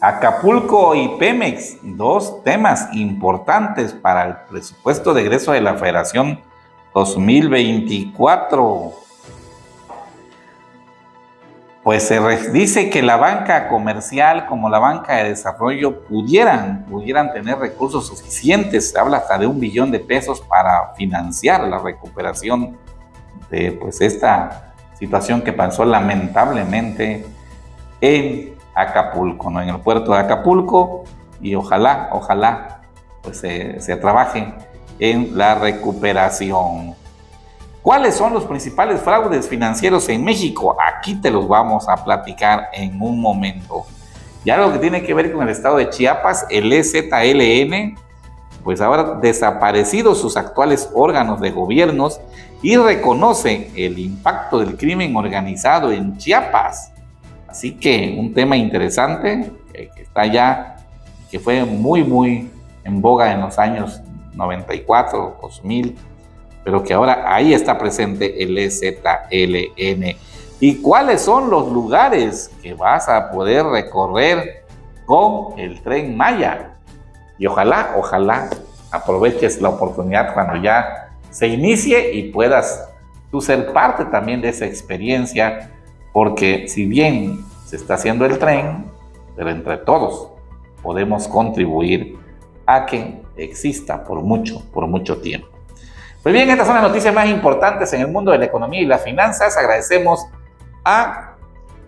Acapulco y Pemex, dos temas importantes para el presupuesto de egreso de la Federación 2024. Pues se dice que la banca comercial como la banca de desarrollo pudieran tener recursos suficientes. Se habla hasta de 1 billón de pesos para financiar la recuperación de esta situación que pasó lamentablemente en Acapulco, ¿no? En el puerto de Acapulco, y ojalá pues se trabaje en la recuperación. ¿Cuáles son los principales fraudes financieros en México? Aquí te los vamos a platicar en un momento. Y algo que tiene que ver con el estado de Chiapas, el EZLN, pues ahora desaparecidos sus actuales órganos de gobiernos y reconoce el impacto del crimen organizado en Chiapas. Así que un tema interesante que está ya, que fue muy en boga en los años 94, 2000, pero que ahora ahí está presente el EZLN. ¿Y cuáles son los lugares que vas a poder recorrer con el Tren Maya? Y ojalá aproveches la oportunidad cuando ya se inicie y puedas tú ser parte también de esa experiencia, porque si bien se está haciendo el tren, pero entre todos podemos contribuir a que exista por mucho tiempo. Pues bien, estas son las noticias más importantes en el mundo de la economía y las finanzas. Agradecemos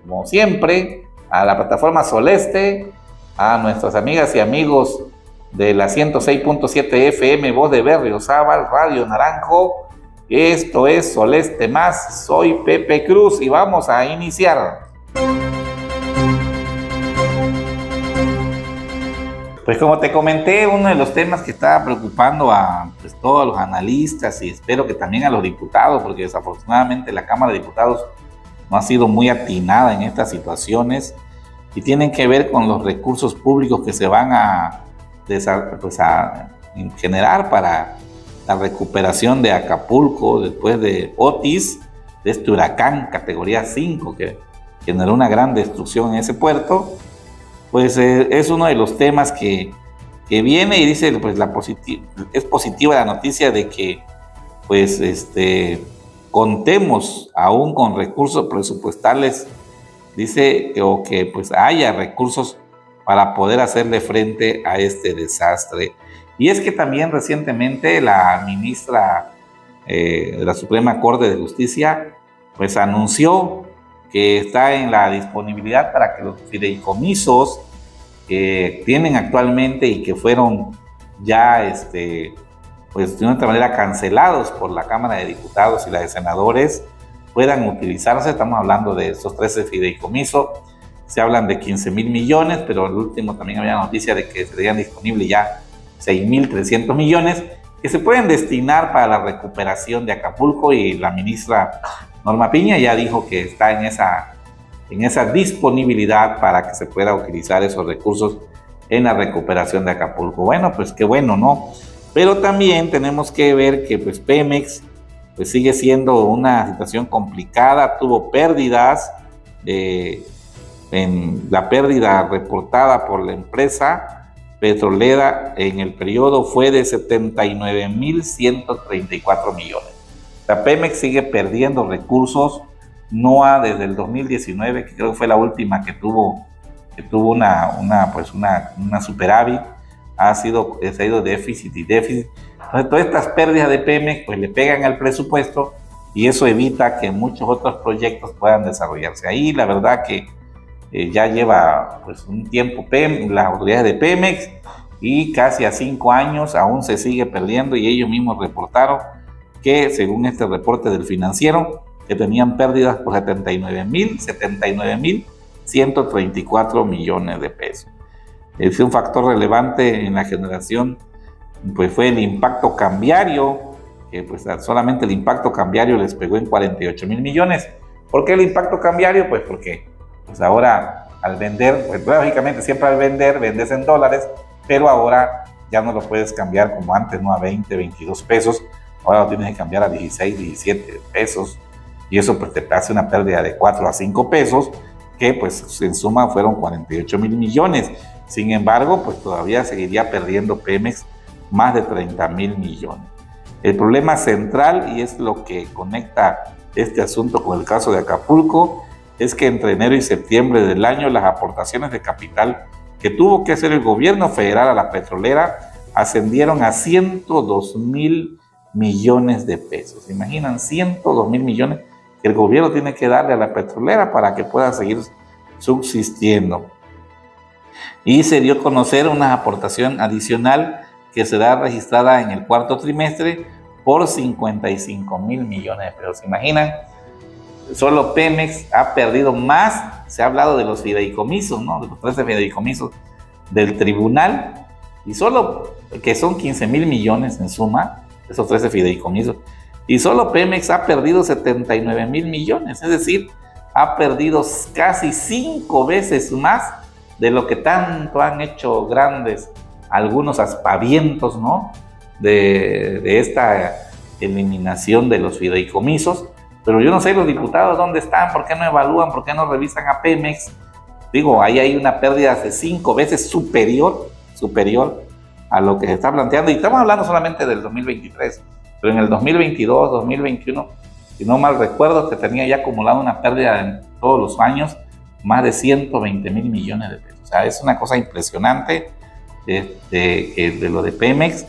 como siempre, a la plataforma Soleste, a nuestras amigas y amigos de la 106.7 FM, Voz de Berriozábal, Radio Naranjo. Esto es Soleste Más, soy Pepe Cruz y vamos a iniciar. Pues como te comenté, uno de los temas que está preocupando a todos los analistas y espero que también a los diputados, porque desafortunadamente la Cámara de Diputados no ha sido muy atinada en estas situaciones y tienen que ver con los recursos públicos que se van a generar para la recuperación de Acapulco después de Otis, de este huracán categoría 5 que generó una gran destrucción en ese puerto. Pues es uno de los temas que viene y dice, pues es positiva la noticia de que contemos aún con recursos presupuestales, dice, o que pues haya recursos para poder hacerle frente a este desastre. Y es que también recientemente la ministra de la Suprema Corte de Justicia pues anunció que está en la disponibilidad para que los fideicomisos que tienen actualmente y que fueron ya pues de una manera cancelados por la Cámara de Diputados y la de Senadores puedan utilizarse. Estamos hablando de estos 13 fideicomisos, se hablan de 15,000 millones, pero el último también había noticia de que serían disponibles ya 6,300 millones que se pueden destinar para la recuperación de Acapulco, y la ministra Norma Piña ya dijo que está en esa disponibilidad para que se pueda utilizar esos recursos en la recuperación de Acapulco. Bueno, pues qué bueno, ¿no? Pero también tenemos que ver que pues Pemex pues sigue siendo una situación complicada, tuvo pérdidas, en la pérdida reportada por la empresa petrolera en el periodo fue de 79,134 millones. La Pemex sigue perdiendo recursos, desde el 2019, que creo que fue la última que tuvo una superávit, se ha ido déficit. Entonces, todas estas pérdidas de Pemex pues le pegan al presupuesto y eso evita que muchos otros proyectos puedan desarrollarse. Ahí la verdad que ya lleva pues un tiempo las autoridades de Pemex y casi a 5 años aún se sigue perdiendo, y ellos mismos reportaron que según este reporte del Financiero que tenían pérdidas por 79,134 millones de pesos. Es un factor relevante en la generación, pues fue el impacto cambiario, que pues solamente el impacto cambiario les pegó en 48,000 millones. ¿Por qué el impacto cambiario? Pues porque pues ahora al vender, pues lógicamente siempre al vender, vendes en dólares, pero ahora ya no lo puedes cambiar como antes, ¿no? A 20, 22 pesos, ahora lo tienes que cambiar a 16, 17 pesos, y eso pues te hace una pérdida de 4 a 5 pesos, que pues en suma fueron 48,000 millones. Sin embargo, pues todavía seguiría perdiendo Pemex más de 30,000 millones. El problema central, y es lo que conecta este asunto con el caso de Acapulco, es que entre enero y septiembre del año las aportaciones de capital que tuvo que hacer el gobierno federal a la petrolera ascendieron a 102,000 millones de pesos. ¿Se imaginan? 102,000 millones que el gobierno tiene que darle a la petrolera para que pueda seguir subsistiendo. Y se dio a conocer una aportación adicional que será registrada en el cuarto trimestre por 55,000 millones de pesos. ¿Se imaginan? Solo Pemex ha perdido más. Se ha hablado de los fideicomisos, ¿no? De los 13 fideicomisos del tribunal, y solo que son 15,000 millones en suma, esos 13 fideicomisos, y solo Pemex ha perdido 79,000 millones, es decir, ha perdido casi 5 veces más de lo que tanto han hecho grandes algunos aspavientos, ¿no? de esta eliminación de los fideicomisos. Pero yo no sé los diputados dónde están, por qué no evalúan, por qué no revisan a Pemex. Digo, ahí hay una pérdida de 5 veces superior a lo que se está planteando. Y estamos hablando solamente del 2023, pero en el 2022, 2021, si no mal recuerdo, que tenía ya acumulado una pérdida en todos los años, más de 120,000 millones de pesos. O sea, es una cosa impresionante de lo de Pemex.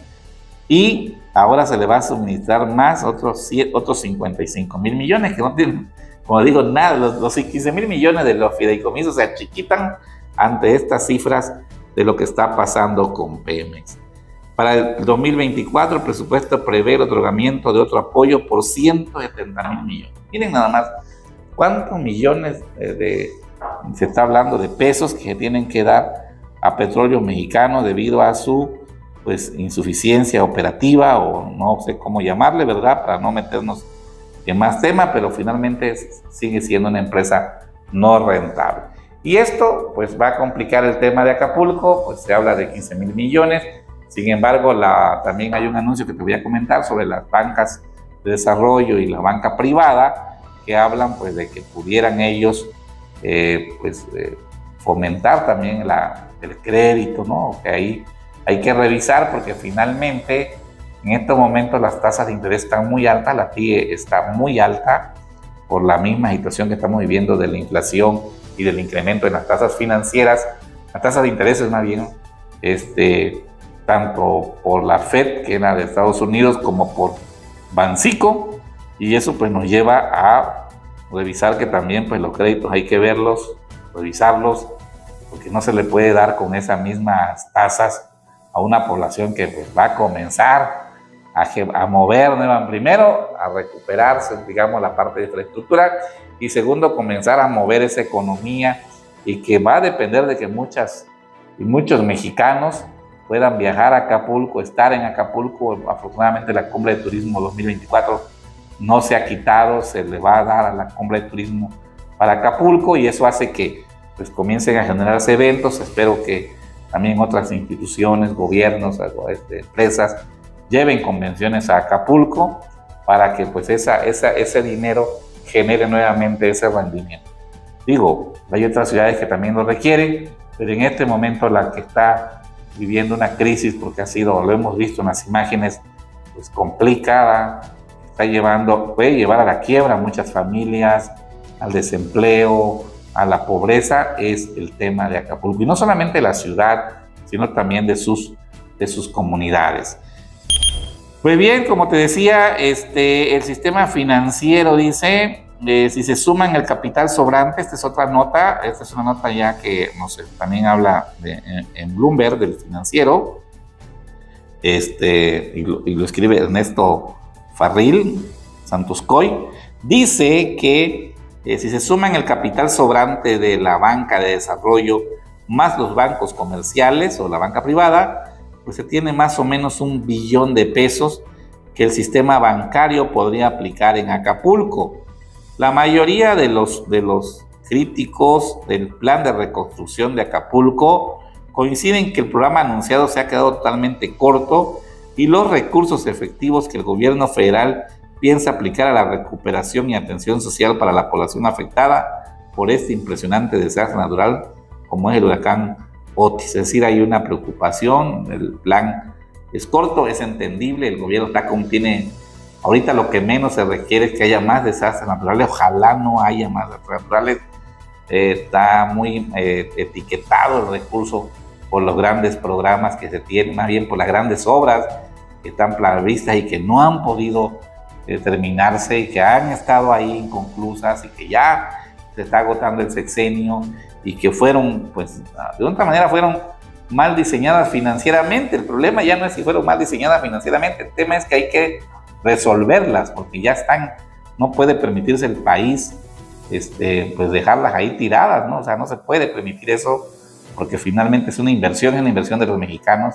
Y ahora se le va a suministrar más, otros 55,000 millones, que no tienen, como digo, nada. Los 15,000 millones de los fideicomisos se achiquitan ante estas cifras de lo que está pasando con Pemex. Para el 2024, el presupuesto prevé el otorgamiento de otro apoyo por 170,000 millones. Miren nada más cuántos millones se está hablando de pesos que se tienen que dar a Petróleos Mexicanos debido a su insuficiencia operativa, o no sé cómo llamarle, ¿verdad? Para no meternos en más tema, pero finalmente sigue siendo una empresa no rentable. Y esto pues va a complicar el tema de Acapulco, pues se habla de 15,000 millones. Sin embargo, también hay un anuncio que te voy a comentar sobre las bancas de desarrollo y la banca privada, que hablan pues de que pudieran ellos fomentar también el crédito, ¿no? Que ahí hay que revisar, porque finalmente en estos momentos las tasas de interés están muy altas, la TIE está muy alta por la misma situación que estamos viviendo de la inflación y del incremento en las tasas financieras, las tasas de intereses más bien, tanto por la Fed, que es la de Estados Unidos, como por Banxico, y eso pues nos lleva a revisar que también pues los créditos hay que verlos, revisarlos, porque no se le puede dar con esas mismas tasas a una población que pues va a comenzar a mover nuevamente, primero a recuperarse, digamos, la parte de infraestructura, y segundo, comenzar a mover esa economía, y que va a depender de que muchos mexicanos puedan viajar a Acapulco, estar en Acapulco. Afortunadamente la Cumbre de Turismo 2024 no se ha quitado, se le va a dar a la Cumbre de Turismo para Acapulco, y eso hace que pues comiencen a generarse eventos. Espero que también otras instituciones, gobiernos, empresas lleven convenciones a Acapulco para que pues ese dinero genere nuevamente ese rendimiento. Digo, hay otras ciudades que también lo requieren, pero en este momento la que está viviendo una crisis, porque lo hemos visto en las imágenes, pues complicada, puede llevar a la quiebra a muchas familias, al desempleo, a la pobreza, es el tema de Acapulco. Y no solamente la ciudad, sino también de sus comunidades. Pues bien, como te decía, el sistema financiero dice, si se suman el capital sobrante, esta es otra nota, esta es una nota ya que también habla en Bloomberg del financiero, y lo escribe Ernesto Farril Santoscoy, dice que si se suman el capital sobrante de la banca de desarrollo más los bancos comerciales o la banca privada, pues se tiene más o menos 1 billón de pesos que el sistema bancario podría aplicar en Acapulco. La mayoría de los críticos del plan de reconstrucción de Acapulco coinciden que el programa anunciado se ha quedado totalmente corto, y los recursos efectivos que el gobierno federal piensa aplicar a la recuperación y atención social para la población afectada por este impresionante desastre natural como es el huracán Otis. Es decir, hay una preocupación, el plan es corto, es entendible, el gobierno está tiene, ahorita lo que menos se requiere es que haya más desastres naturales, ojalá no haya más desastres naturales. Está muy etiquetado el recurso por los grandes programas que se tienen, más bien por las grandes obras que están previstas y que no han podido terminarse y que han estado ahí inconclusas y que ya se está agotando el sexenio y que fueron, pues, de otra manera fueron mal diseñadas financieramente. El problema ya no es si fueron mal diseñadas financieramente, el tema es que hay que resolverlas porque ya están, no puede permitirse el país pues dejarlas ahí tiradas, ¿no? O sea, no se puede permitir eso porque finalmente es una inversión de los mexicanos.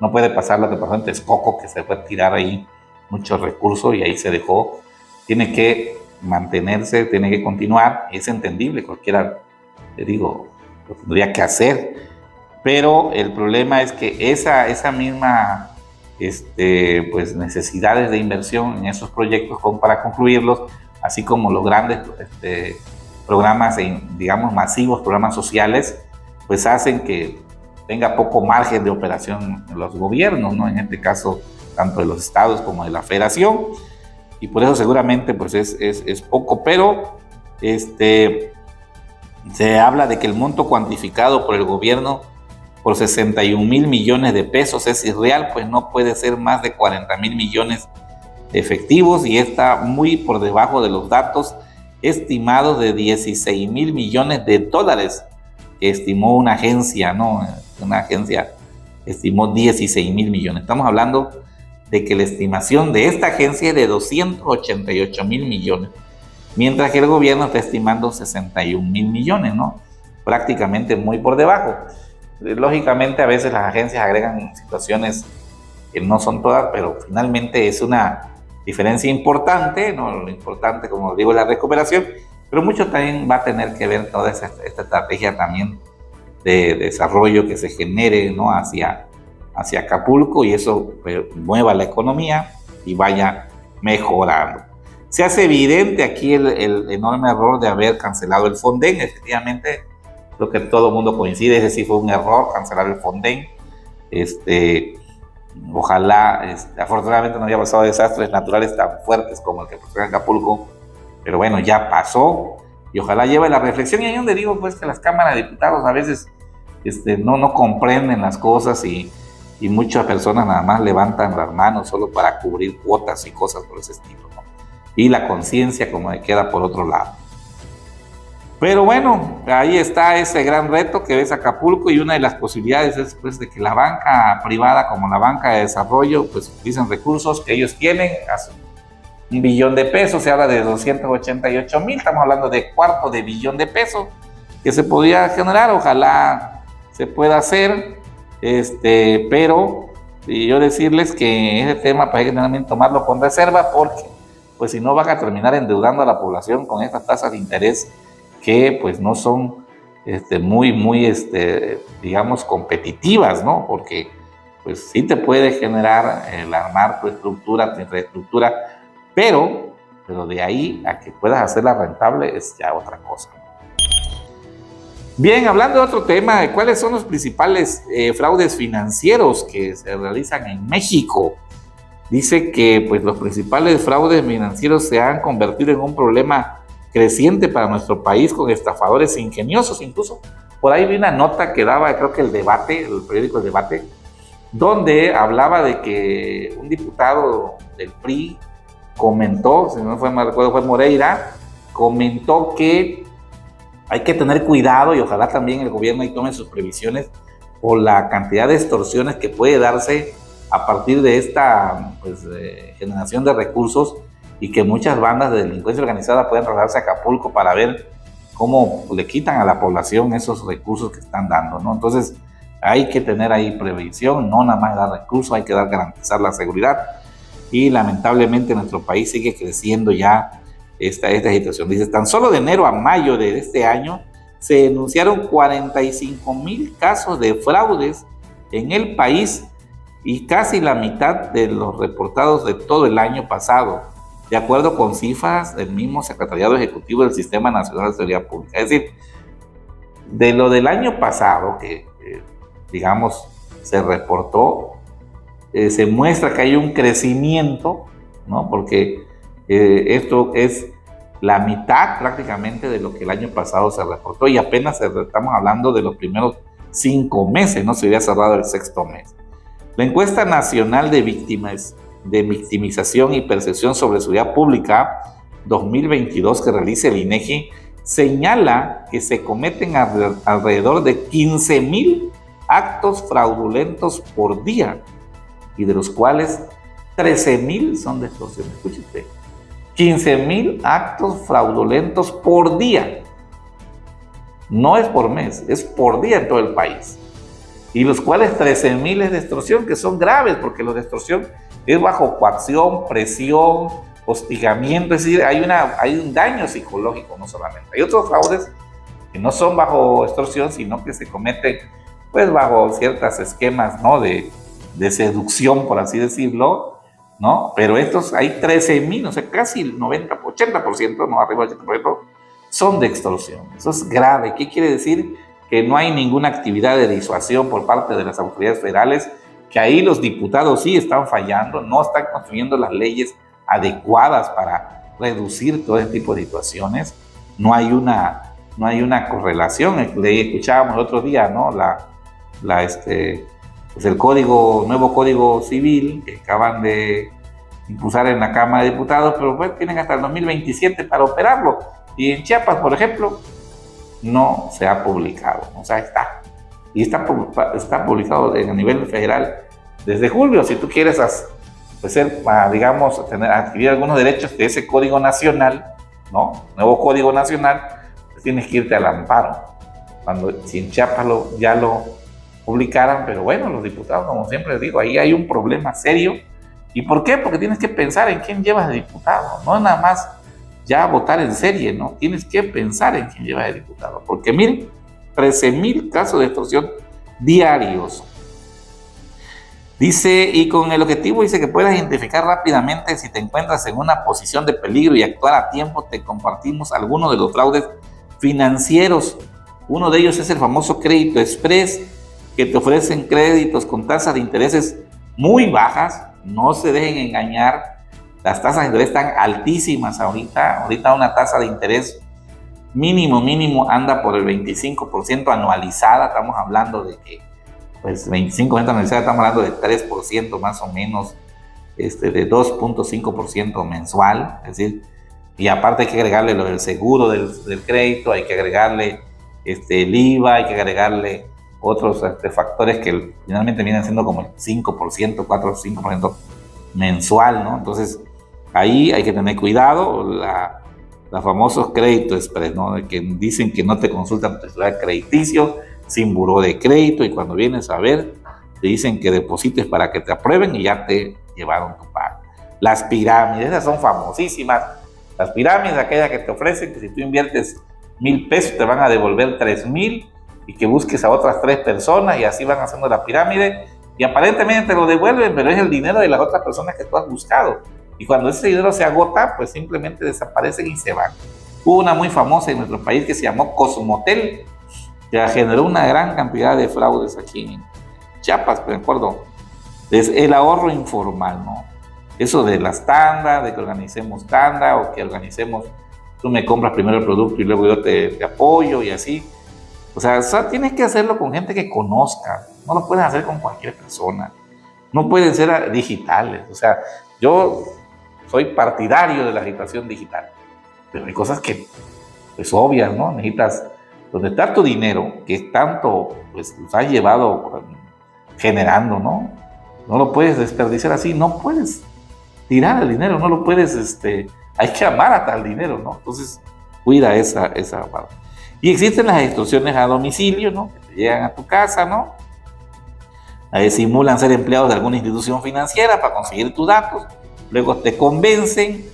No puede pasar lo que pasó en Texcoco, que se fue a tirar ahí muchos recursos y ahí se dejó. Tiene que mantenerse, tiene que continuar, es entendible, cualquiera, le digo, lo tendría que hacer, pero el problema es que esa misma pues necesidades de inversión en esos proyectos para concluirlos, así como los grandes programas, digamos, masivos, programas sociales, pues hacen que tenga poco margen de operación en los gobiernos, ¿no? En este caso, tanto de los estados como de la federación, y por eso seguramente pues es poco, pero se habla de que el monto cuantificado por el gobierno por 61,000 millones de pesos es irreal, pues no puede ser más de 40,000 millones efectivos y está muy por debajo de los datos estimados de 16,000 millones de dólares que estimó una agencia, ¿no? Una agencia estimó 16,000 millones. Estamos hablando de que la estimación de esta agencia es de 288,000 millones, mientras que el gobierno está estimando 61,000 millones, ¿no? Prácticamente muy por debajo. Lógicamente a veces las agencias agregan situaciones que no son todas, pero finalmente es una diferencia importante, ¿no? Lo importante, como digo, es la recuperación, pero mucho también va a tener que ver toda esta estrategia también de desarrollo que se genere, ¿no? hacia Acapulco, y eso mueva la economía y vaya mejorando. Se hace evidente aquí el enorme error de haber cancelado el Fonden. Efectivamente, creo que todo el mundo coincide, ese sí fue un error, cancelar el Fonden. Ojalá, afortunadamente no haya pasado desastres naturales tan fuertes como el que pasó en Acapulco, pero bueno, ya pasó, y ojalá lleve la reflexión. Y ahí donde digo pues que las cámaras de diputados a veces no comprenden las cosas y muchas personas nada más levantan las manos solo para cubrir cuotas y cosas por ese estilo, ¿no? Y la conciencia como que queda por otro lado. Pero bueno, ahí está ese gran reto que es Acapulco, y una de las posibilidades es pues de que la banca privada como la banca de desarrollo pues utilicen recursos que ellos tienen, $1 billón, se habla de 288,000, estamos hablando de $250 millones que se podría generar, ojalá se pueda hacer, pero yo decirles que ese tema pues hay que también tomarlo con reserva, porque pues si no van a terminar endeudando a la población con estas tasas de interés que pues no son muy digamos competitivas, ¿no? Porque pues sí te puede generar el armar tu estructura, tu infraestructura, pero de ahí a que puedas hacerla rentable es ya otra cosa. Bien, hablando de otro tema, ¿cuáles son los principales fraudes financieros que se realizan en México? Dice que pues los principales fraudes financieros se han convertido en un problema creciente para nuestro país, con estafadores ingeniosos. Incluso por ahí vi una nota que daba, creo que el periódico El Debate, donde hablaba de que un diputado del PRI comentó, si no me recuerdo fue Moreira, comentó que hay que tener cuidado y ojalá también el gobierno ahí tome sus previsiones por la cantidad de extorsiones que puede darse a partir de esta generación de recursos, y que muchas bandas de delincuencia organizada pueden trasladarse a Acapulco para ver cómo le quitan a la población esos recursos que están dando, ¿no? Entonces hay que tener ahí previsión, no nada más dar recursos, hay que garantizar la seguridad, y lamentablemente nuestro país sigue creciendo ya esta situación. Dice, tan solo de enero a mayo de este año se denunciaron 45,000 casos de fraudes en el país, y casi la mitad de los reportados de todo el año pasado, de acuerdo con cifras del mismo Secretariado Ejecutivo del Sistema Nacional de Seguridad Pública. Es decir, de lo del año pasado, que digamos, se reportó, se muestra que hay un crecimiento, ¿no? Porque esto es la mitad prácticamente de lo que el año pasado se reportó y apenas estamos hablando de los primeros 5 meses, no se había cerrado el 6º mes. La encuesta nacional de victimización y percepción sobre seguridad pública 2022 que realiza el INEGI señala que se cometen alrededor de 15,000 actos fraudulentos por día y de los cuales 13,000 son de extorsión. Escuche usted, 15,000 actos fraudulentos por día. No es por mes, es por día en todo el país. Y los cuales 13,000 es de extorsión, que son graves, porque lo de extorsión es bajo coacción, presión, hostigamiento, es decir, hay un daño psicológico no solamente. Hay otros fraudes que no son bajo extorsión, sino que se cometen pues bajo ciertos esquemas, ¿no? de seducción, por así decirlo, ¿no? Pero estos hay 13,000, o sea, casi el 90, 80%, no arriba del 80%, son de extorsión. Eso es grave. ¿Qué quiere decir? Que no hay ninguna actividad de disuasión por parte de las autoridades federales, que ahí los diputados sí están fallando, no están construyendo las leyes adecuadas para reducir todo este tipo de situaciones. No hay una correlación. Escuchábamos el otro día, ¿no? Pues el nuevo código civil que acaban de impulsar en la Cámara de Diputados, pero pues tienen hasta el 2027 para operarlo. Y en Chiapas, por ejemplo, no se ha publicado, o sea, está. Y está publicado a nivel federal desde julio. Si tú quieres digamos, adquirir algunos derechos de ese código nacional, ¿no? Nuevo código nacional, pues tienes que irte al amparo. Si en Chiapas ya lo publicaran, pero bueno, los diputados, como siempre les digo, ahí hay un problema serio. ¿Y por qué? Porque tienes que pensar en quién llevas de diputado, no nada más ya votar en serie, ¿no? Tienes que pensar en quién llevas de diputado, porque miren, 13,000 casos de extorsión diarios. Dice, y con el objetivo, dice que puedas identificar rápidamente si te encuentras en una posición de peligro y actuar a tiempo, te compartimos algunos de los fraudes financieros. Uno de ellos es el famoso crédito express, que te ofrecen créditos con tasas de intereses muy bajas. No se dejen engañar, las tasas de interés están altísimas ahorita una tasa de interés mínimo anda por el 25% anualizada. Estamos hablando de que, pues 25% anualizada, estamos hablando de 3% más o menos, de 2.5% mensual, es decir, y aparte hay que agregarle lo del seguro del crédito, hay que agregarle el IVA, hay que agregarle otros factores que finalmente vienen siendo como el 5%, 4 o 5% mensual, ¿no? Entonces, ahí hay que tener cuidado. Los famosos créditos express, ¿no? De que dicen que no te consultan tu historial crediticio, sin buró de crédito, y cuando vienes a ver, te dicen que deposites para que te aprueben y ya te llevaron tu pago. Las pirámides, esas son famosísimas. Las pirámides, aquellas que te ofrecen que si tú inviertes 1,000 pesos te van a devolver 3,000 y que busques a otras 3 personas y así van haciendo la pirámide y aparentemente te lo devuelven, pero es el dinero de las otras personas que tú has buscado. Y cuando ese dinero se agota, pues simplemente desaparecen y se van. Hubo una muy famosa en nuestro país que se llamó Cosmotel, que generó una gran cantidad de fraudes aquí en Chiapas, me acuerdo. Es el ahorro informal, ¿no? Eso de las tandas, de que organicemos tanda o que organicemos, tú me compras primero el producto y luego yo te apoyo y así. O sea, tienes que hacerlo con gente que conozca, no lo puedes hacer con cualquier persona. No pueden ser digitales. O sea, yo soy partidario de la agitación digital, pero hay cosas que, pues obvias, ¿no? Necesitas, donde está tu dinero, que tanto, pues, los has llevado generando, ¿no? No lo puedes desperdiciar así, no puedes tirar el dinero, no lo puedes, hay que amar hasta el dinero, ¿no? Entonces, cuida esa parte. Y existen las extorsiones a domicilio, ¿no? Que te llegan a tu casa, ¿no? Simulan ser empleados de alguna institución financiera para conseguir tus datos, luego te convencen,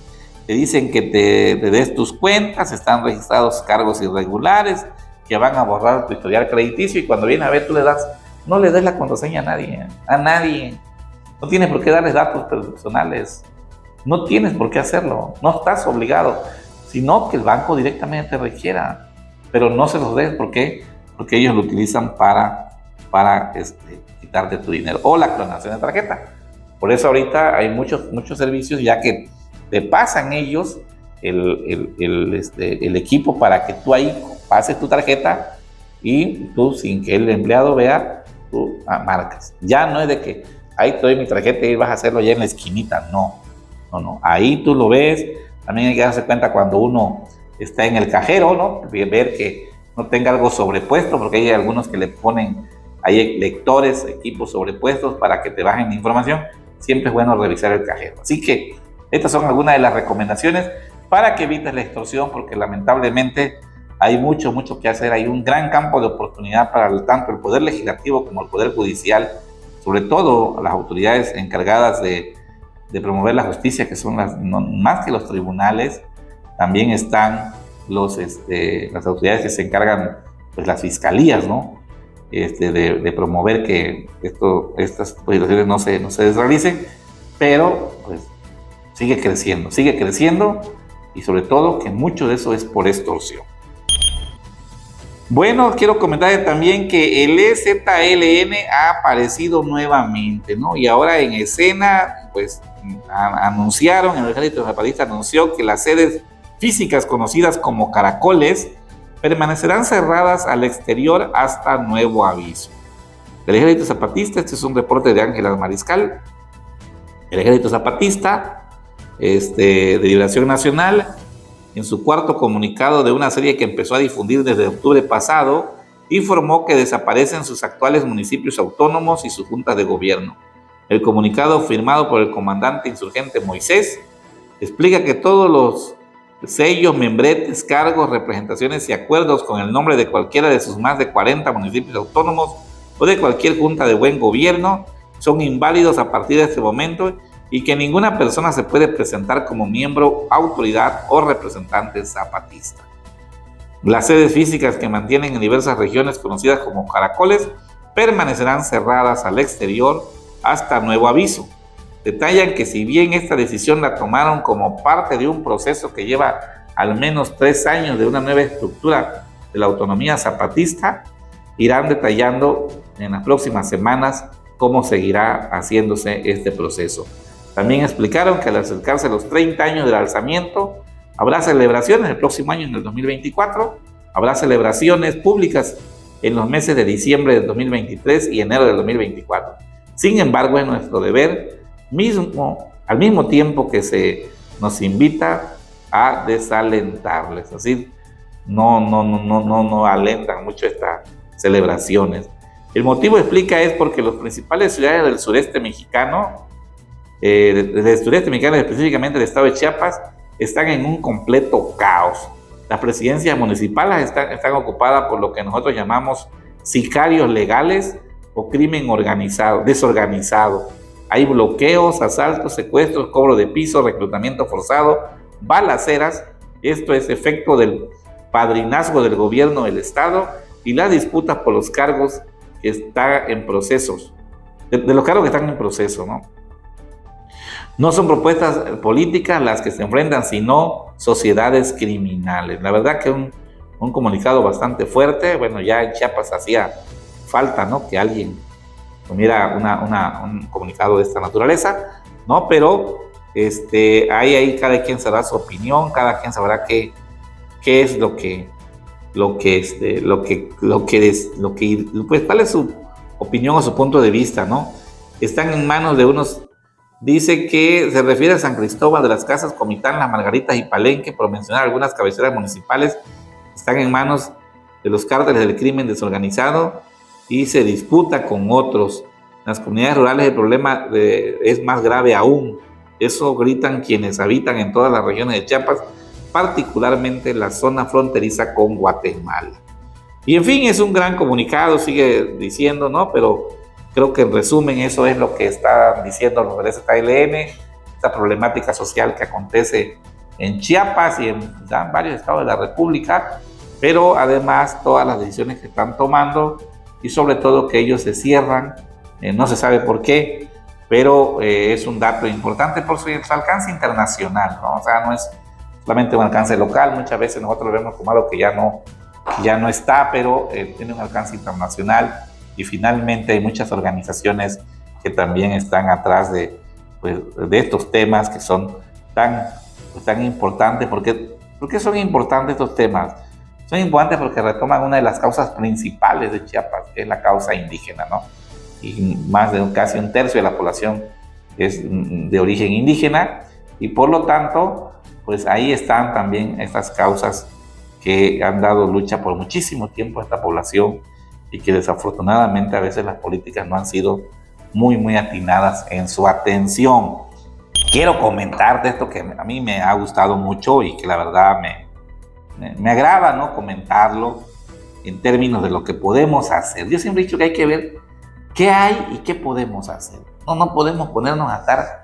te dicen que te des tus cuentas, están registrados cargos irregulares, que van a borrar tu historial crediticio y cuando viene a ver no le des la contraseña a nadie, no tienes por qué darles datos personales, no tienes por qué hacerlo, no estás obligado, sino que el banco directamente te requiera, pero no se los des. ¿Por qué? Porque ellos lo utilizan para para quitarte tu dinero, o la clonación de tarjeta. Por eso ahorita hay muchos servicios ya que te pasan ellos el equipo para que tú ahí pases tu tarjeta y tú, sin que el empleado vea, tú marcas. Ya no es de que ahí te doy mi tarjeta y vas a hacerlo ya en la esquinita, no. Ahí tú lo ves. También hay que darse cuenta cuando uno está en el cajero, ¿no? Ver que no tenga algo sobrepuesto, porque hay algunos que le ponen ahí lectores, equipos sobrepuestos para que te bajen la información. Siempre es bueno revisar el cajero. Así que estas son algunas de las recomendaciones para que evites la extorsión, porque lamentablemente hay mucho que hacer. Hay un gran campo de oportunidad para tanto el Poder Legislativo como el Poder Judicial, sobre todo las autoridades encargadas de promover la justicia, que son más que los tribunales. También están las autoridades que se encargan, pues las fiscalías, ¿no? De promover que estas situaciones no se desrealicen, pero pues sigue creciendo y sobre todo que mucho de eso es por extorsión. Bueno, quiero comentar también que el EZLN ha aparecido nuevamente, ¿no? Y ahora en escena, pues anunciaron, el Ejército Zapatista anunció que las sedes físicas conocidas como caracoles permanecerán cerradas al exterior hasta nuevo aviso. El Ejército Zapatista, este es un reporte de Ángela Mariscal, el Ejército Zapatista de Liberación Nacional, en su cuarto comunicado de una serie que empezó a difundir desde octubre pasado, informó que desaparecen sus actuales municipios autónomos y sus juntas de gobierno. El comunicado, firmado por el comandante insurgente Moisés, explica que todos los sellos, membretes, cargos, representaciones y acuerdos con el nombre de cualquiera de sus más de 40 municipios autónomos o de cualquier junta de buen gobierno son inválidos a partir de este momento y que ninguna persona se puede presentar como miembro, autoridad o representante zapatista. Las sedes físicas que mantienen en diversas regiones conocidas como caracoles permanecerán cerradas al exterior hasta nuevo aviso. Detallan que si bien esta decisión la tomaron como parte de un proceso que lleva al menos 3 años de una nueva estructura de la autonomía zapatista, irán detallando en las próximas semanas cómo seguirá haciéndose este proceso. También explicaron que al acercarse a los 30 años del alzamiento, habrá celebraciones el próximo año, en el 2024, habrá celebraciones públicas en los meses de diciembre del 2023 y enero del 2024. Sin embargo, es nuestro deber, al mismo tiempo que se nos invita a desalentarles, es decir, no alentan mucho estas celebraciones. El motivo, explica, es porque las principales ciudades del sureste mexicano, específicamente del estado de Chiapas, están en un completo caos. Las presidencias municipales están ocupadas por lo que nosotros llamamos sicarios legales o crimen desorganizado. Hay bloqueos, asaltos, secuestros, cobro de piso, reclutamiento forzado, balaceras. Esto es efecto del padrinazgo del gobierno del estado y las disputas por los cargos que están en procesos, de los cargos que están en proceso, ¿no? No son propuestas políticas las que se enfrentan, sino sociedades criminales. La verdad que un comunicado bastante fuerte. Bueno, ya en Chiapas hacía falta, ¿no?, que alguien tuviera un comunicado de esta naturaleza, ¿no? Pero ahí cada quien sabrá su opinión, cada quien sabrá qué es pues cuál es su opinión o su punto de vista, ¿no? Están en manos de unos. Dice que se refiere a San Cristóbal de las Casas, Comitán, Las Margaritas y Palenque, por mencionar algunas cabeceras municipales. Están en manos de los cárteles del crimen desorganizado y se disputa con otros. En las comunidades rurales el problema es más grave aún. Eso gritan quienes habitan en todas las regiones de Chiapas, particularmente en la zona fronteriza con Guatemala. Y en fin, es un gran comunicado, sigue diciendo, ¿no? Pero creo que en resumen eso es lo que están diciendo los del EZLN, esta problemática social que acontece en Chiapas y en varios estados de la República, pero además todas las decisiones que están tomando y sobre todo que ellos se cierran, no se sabe por qué, pero es un dato importante por su alcance internacional, ¿no? O sea, no es solamente un alcance local, muchas veces nosotros lo vemos como algo que ya no está, pero tiene un alcance internacional y finalmente hay muchas organizaciones que también están atrás de estos temas que son tan importantes. ¿Por qué son importantes estos temas? Son importantes porque retoman una de las causas principales de Chiapas, que es la causa indígena, ¿no? Y más de casi un tercio de la población es de origen indígena, y por lo tanto, pues ahí están también estas causas que han dado lucha por muchísimo tiempo a esta población y que desafortunadamente a veces las políticas no han sido muy atinadas en su atención. Quiero comentarte esto que a mí me ha gustado mucho y que la verdad me agrada, ¿no?, comentarlo en términos de lo que podemos hacer. Yo siempre he dicho que hay que ver qué hay y qué podemos hacer. No podemos ponernos a estar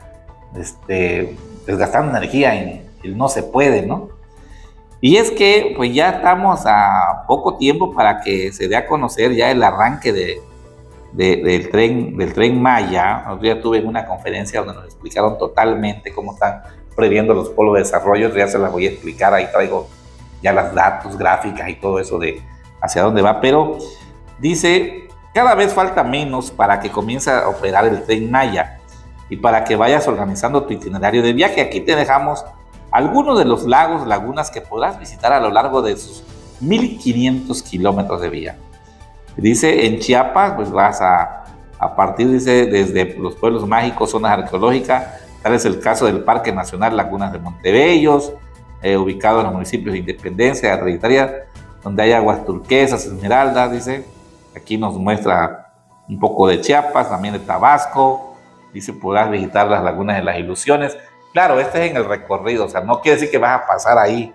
desgastando energía en el no se puede, ¿no? Y es que pues ya estamos a poco tiempo para que se dé a conocer ya el arranque del tren Maya. Otro día tuve una conferencia donde nos explicaron totalmente cómo están previendo los polos de desarrollo. Ya se las voy a explicar, ahí traigo ya los datos, gráficas y todo eso de hacia dónde va, pero dice, cada vez falta menos para que comience a operar el tren Maya y para que vayas organizando tu itinerario de viaje. Aquí te dejamos algunos de los lagos, lagunas que podrás visitar a lo largo de sus 1,500 kilómetros de vía. Dice, en Chiapas, pues vas a partir, dice, desde los pueblos mágicos, zonas arqueológicas, tal es el caso del Parque Nacional Lagunas de Montebellos, ubicado en los municipios de Independencia, de Trinitaria, donde hay aguas turquesas, esmeraldas, dice. Aquí nos muestra un poco de Chiapas, también de Tabasco. Dice, podrás visitar las lagunas de las Ilusiones. Claro, este es en el recorrido, o sea, no quiere decir que vas a pasar ahí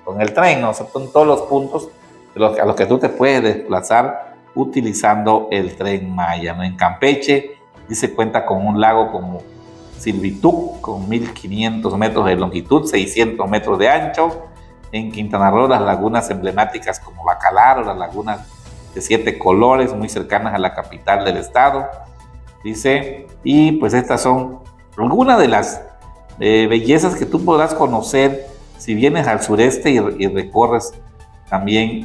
con el tren, ¿no? O sea, son todos los puntos a los que tú te puedes desplazar utilizando el tren Maya, ¿no? En Campeche, dice, cuenta con un lago como Silvituc, con 1,500 metros de longitud, 600 metros de ancho. En Quintana Roo, las lagunas emblemáticas como Bacalar o las lagunas de 7 colores, muy cercanas a la capital del estado. Dice, y pues estas son algunas de las bellezas que tú podrás conocer si vienes al sureste y recorres también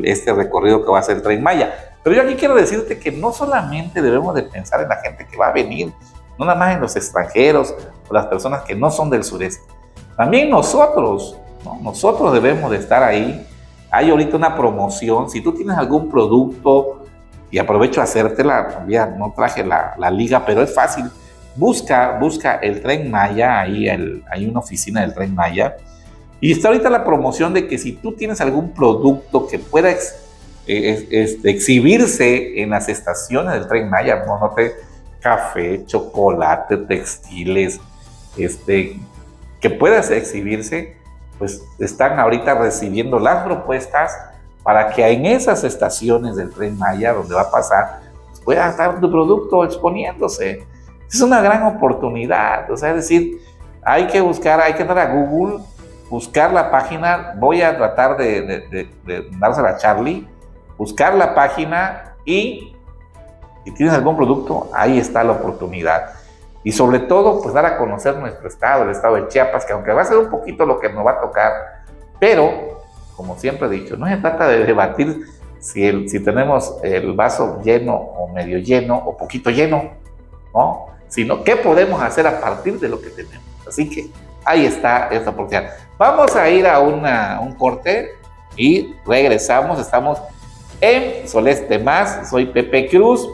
este recorrido que va a ser el Tren Maya. Pero yo aquí quiero decirte que no solamente debemos de pensar en la gente que va a venir, no nada más en los extranjeros o las personas que no son del sureste. También nosotros, ¿no? Nosotros debemos de estar ahí. Hay ahorita una promoción. Si tú tienes algún producto, y aprovecho a hacértela, ya no traje la liga, pero es fácil. Busca el Tren Maya, ahí hay una oficina del Tren Maya, y está ahorita la promoción de que si tú tienes algún producto que pueda exhibirse en las estaciones del Tren Maya, no te café, chocolate, textiles, que puedas exhibirse, pues están ahorita recibiendo las propuestas para que en esas estaciones del Tren Maya donde va a pasar, pues pueda estar tu producto exponiéndose. Es una gran oportunidad, o sea, es decir, hay que entrar a Google, buscar la página. Voy a tratar de dársela a Charlie, buscar la página, y si tienes algún producto, ahí está la oportunidad. Y sobre todo, pues dar a conocer nuestro estado, el estado de Chiapas, que aunque va a ser un poquito lo que nos va a tocar, pero, como siempre he dicho, no se trata de debatir si tenemos el vaso lleno o medio lleno o poquito lleno, ¿no? Sino qué podemos hacer a partir de lo que tenemos. Así que ahí está esta oportunidad. Vamos a ir a un corte y regresamos. Estamos en Soleste Más. Soy Pepe Cruz.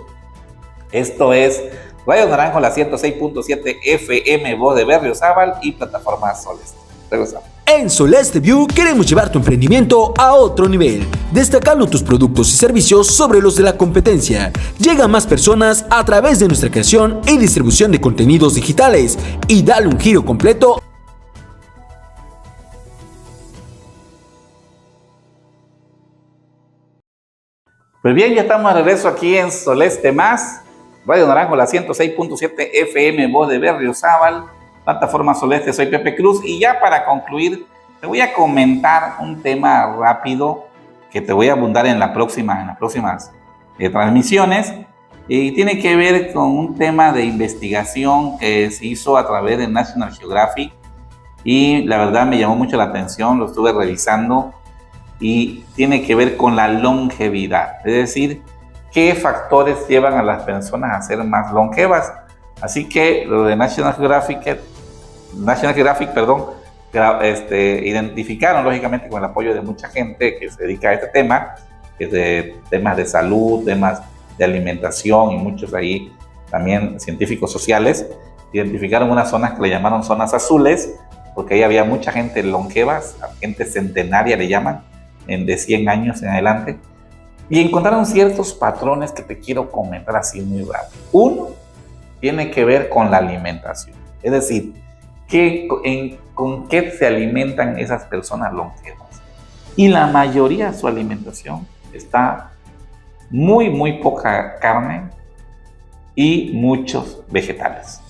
Esto es Radio Naranjo, la 106.7 FM, voz de Berriozábal y plataforma Soleste. Regresamos. En Soleste View queremos llevar tu emprendimiento a otro nivel, destacando tus productos y servicios sobre los de la competencia. Llega a más personas a través de nuestra creación y distribución de contenidos digitales y dale un giro completo. Pues bien, ya estamos de regreso aquí en Soleste Más, Radio Naranjo, la 106.7 FM, voz de Berriozábal, plataforma Soleste. Soy Pepe Cruz, y ya para concluir te voy a comentar un tema rápido que te voy a abundar en las próximas transmisiones, y tiene que ver con un tema de investigación que se hizo a través de National Geographic, y la verdad me llamó mucho la atención, lo estuve revisando, y tiene que ver con la longevidad. Es decir, qué factores llevan a las personas a ser más longevas. Así que lo de National Geographic, identificaron, lógicamente, con el apoyo de mucha gente que se dedica a este tema, que es de temas de salud, temas de alimentación y muchos ahí también científicos sociales, identificaron unas zonas que le llamaron zonas azules, porque ahí había mucha gente longeva, gente centenaria le llaman, de 100 años en adelante, y encontraron ciertos patrones que te quiero comentar así muy rápido. Uno tiene que ver con la alimentación, es decir, con qué se alimentan esas personas longevas. Y la mayoría de su alimentación está muy poca carne y muchos vegetales.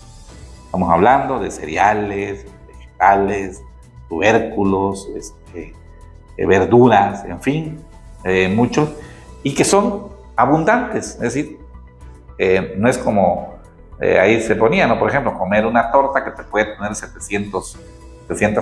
Estamos hablando de cereales, vegetales, tubérculos, verduras, en fin, muchos, y que son abundantes. Es decir, no es como ahí se ponía, ¿no? Por ejemplo, comer una torta que te puede tener 700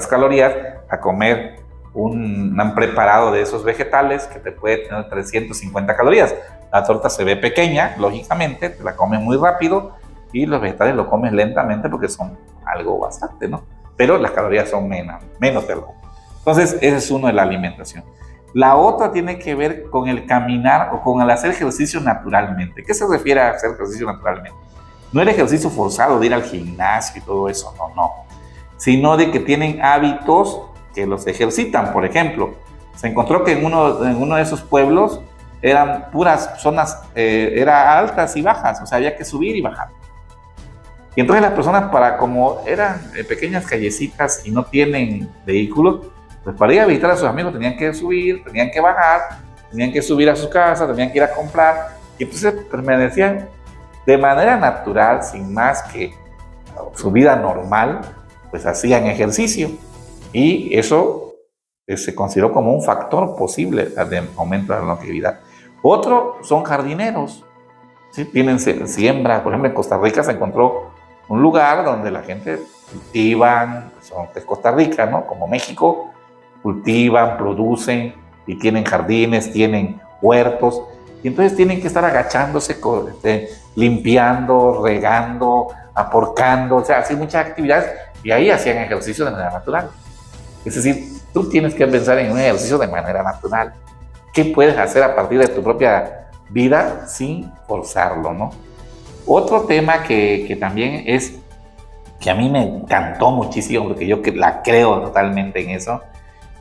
calorías, a comer un preparado de esos vegetales que te puede tener 350 calorías. La torta se ve pequeña, lógicamente, te la comes muy rápido, y los vegetales lo comes lentamente porque son algo bastante, ¿no? Pero las calorías son menos. Entonces, ese es uno de la alimentación. La otra tiene que ver con el caminar o con el hacer ejercicio naturalmente. ¿Qué se refiere a hacer ejercicio naturalmente? No el ejercicio forzado de ir al gimnasio y todo eso, no. Sino de que tienen hábitos que los ejercitan. Por ejemplo, se encontró que en uno de esos pueblos eran puras zonas, era altas y bajas, o sea, había que subir y bajar. Y entonces las personas, como eran pequeñas callecitas y no tienen vehículos, pues para ir a visitar a sus amigos tenían que subir, tenían que bajar, tenían que subir a su casa, tenían que ir a comprar, y entonces permanecían de manera natural, sin más que su vida normal, pues hacían ejercicio. Y eso se consideró como un factor posible de aumento de la longevidad. Otro son jardineros, ¿sí? Tienen siembra. Por ejemplo, en Costa Rica se encontró un lugar donde la gente cultivan, es Costa Rica, ¿no? Como México, cultivan, producen y tienen jardines, tienen huertos, y entonces tienen que estar agachándose, limpiando, regando, aporcando, o sea, hacen muchas actividades, y ahí hacían ejercicio de manera natural. Es decir, tú tienes que pensar en un ejercicio de manera natural. ¿Qué puedes hacer a partir de tu propia vida sin forzarlo, ¿no? Otro tema que también es, que a mí me encantó muchísimo, porque yo la creo totalmente en eso,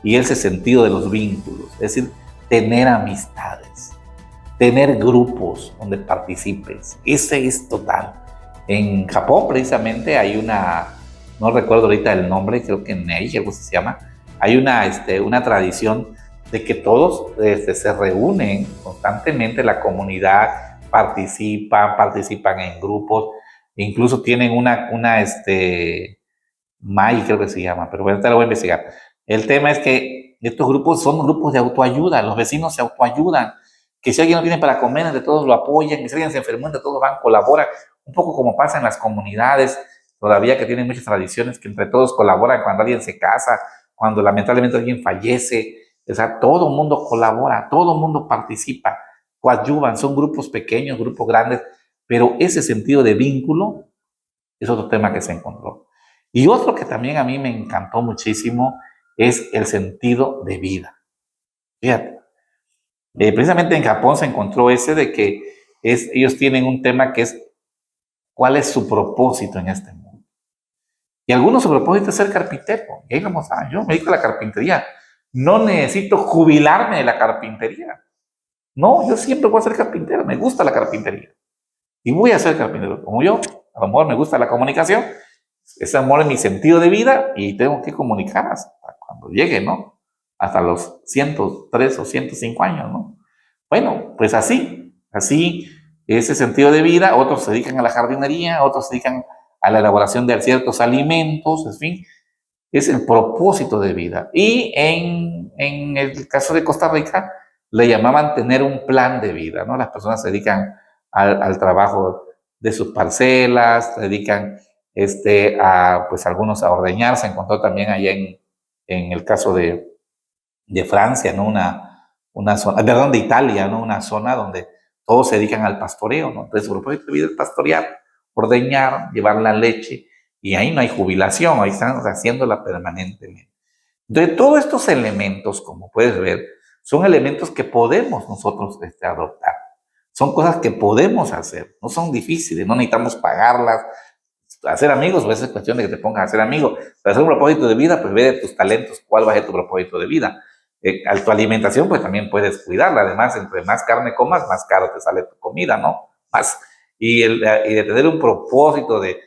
y ese sentido de los vínculos, es decir, tener amistades, tener grupos donde participes. Ese es total. En Japón, precisamente, hay no recuerdo ahorita el nombre, creo que Nei, algo se llama, hay una tradición de que todos se reúnen constantemente, la comunidad participan en grupos, incluso tienen Mai, creo que se llama, pero ahorita lo voy a investigar. El tema es que estos grupos son grupos de autoayuda, los vecinos se autoayudan, que si alguien no tiene para comer, entre todos lo apoyan, y si alguien se enfermó, entre todos van, colaboran, un poco como pasa en las comunidades, todavía que tienen muchas tradiciones, que entre todos colaboran cuando alguien se casa, cuando lamentablemente alguien fallece, o sea, todo el mundo colabora, todo el mundo participa, coadyuvan, son grupos pequeños, grupos grandes, pero ese sentido de vínculo es otro tema que se encontró. Y otro que también a mí me encantó muchísimo es el sentido de vida. Fíjate, precisamente en Japón se encontró ese de que ellos tienen un tema que es ¿cuál es su propósito en este mundo? Y algunos su propósito es ser carpintero. Y ahí vamos, yo me dedico a la carpintería. No necesito jubilarme de la carpintería. No, yo siempre voy a ser carpintero. Me gusta la carpintería. Y voy a ser carpintero. Como yo, a lo mejor me gusta la comunicación. Ese amor es mi sentido de vida y tengo que comunicar hasta cuando llegue, ¿no? Hasta los 103 o 105 años, ¿no? Bueno, pues así ese sentido de vida. Otros se dedican a la jardinería, otros se dedican a la elaboración de ciertos alimentos, en fin, es el propósito de vida. Y en el caso de Costa Rica, le llamaban tener un plan de vida, ¿no? Las personas se dedican al trabajo de sus parcelas, se dedican pues algunos a ordeñar. Se encontró también allá en el caso de Francia, ¿no? Una zona, perdón, de Italia, ¿no? Una zona donde todos se dedican al pastoreo, ¿no? Entonces su propósito de vida es pastorear, ordeñar, llevar la leche, y ahí no hay jubilación, ahí están haciéndola permanentemente. Entonces todos estos elementos, como puedes ver, son elementos que podemos nosotros adoptar. Son cosas que podemos hacer, no son difíciles, no necesitamos pagarlas. Hacer amigos, pues es cuestión de que te pongas a hacer amigos. Para hacer un propósito de vida, pues ve de tus talentos cuál va a ser tu propósito de vida. Tu alimentación, pues también puedes cuidarla. Además, entre más carne comas, más caro te sale tu comida, ¿no? Más. Y de tener un propósito de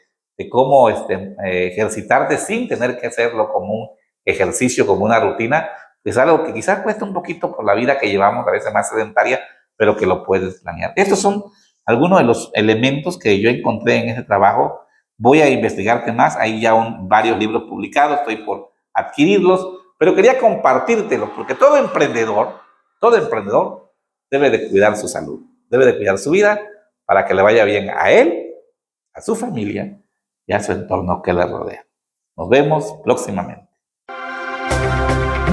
cómo ejercitarte sin tener que hacerlo como un ejercicio, como una rutina, es algo que quizás cuesta un poquito por la vida que llevamos, a veces más sedentaria, pero que lo puedes planear. Estos son algunos de los elementos que yo encontré en ese trabajo. Voy a investigarte más, hay ya varios libros publicados, estoy por adquirirlos, pero quería compartírtelo, porque todo emprendedor debe de cuidar su salud, debe de cuidar su vida para que le vaya bien a él, a su familia y a su entorno que le rodea. Nos vemos próximamente.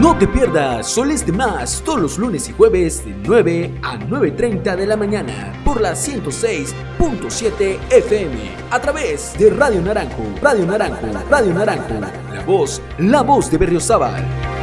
No te pierdas Soles de Más todos los lunes y jueves de 9 a 9:30 de la mañana por la 106.7 FM a través de Radio Naranjo, la voz de Berriozábal.